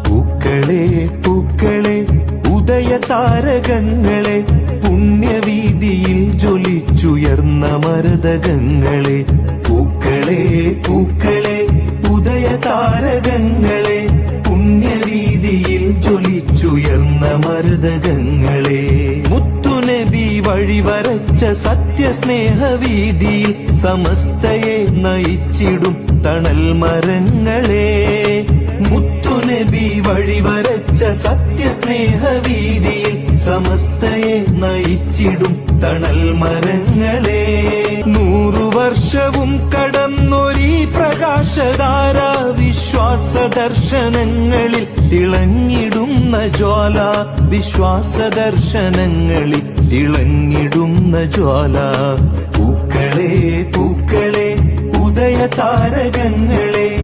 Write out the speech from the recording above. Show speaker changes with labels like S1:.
S1: പൂക്കളെ പൂക്കളെ ഉദയതാരകങ്ങളെ, പുണ്യവീതിയിൽ ജ്വലിച്ചുയർന്ന മരതകങ്ങളെ. പൂക്കളെ പൂക്കളെ ഉദയതാരകങ്ങളെ, പുണ്യവീതിയിൽ ജ്വലിച്ചുയർന്ന മരതകങ്ങളെ. മുത്തുനബി വഴിവരച്ച സത്യസ്നേഹവീതിയിൽ സമസ്തയെ നയിച്ചിടും തണൽ മരങ്ങളെ. മുത്തുനബി വഴിവരച്ച സത്യസ്നേഹവീതിയിൽ സമസ്തയെ നയിച്ചിടും തണൽ മരങ്ങളെ. 100 വർഷവും കടന്നൊരീ പ്രകാശധാര, വിശ്വാസ ദർശനങ്ങളിൽ തിളങ്ങിടുന്ന ജ്വാല. വിശ്വാസ ദർശനങ്ങളിൽ തിളങ്ങിടുന്ന ജ്വാല. പൂക്കളെ പൂക്കളെ ഉദയതാരകങ്ങൾ,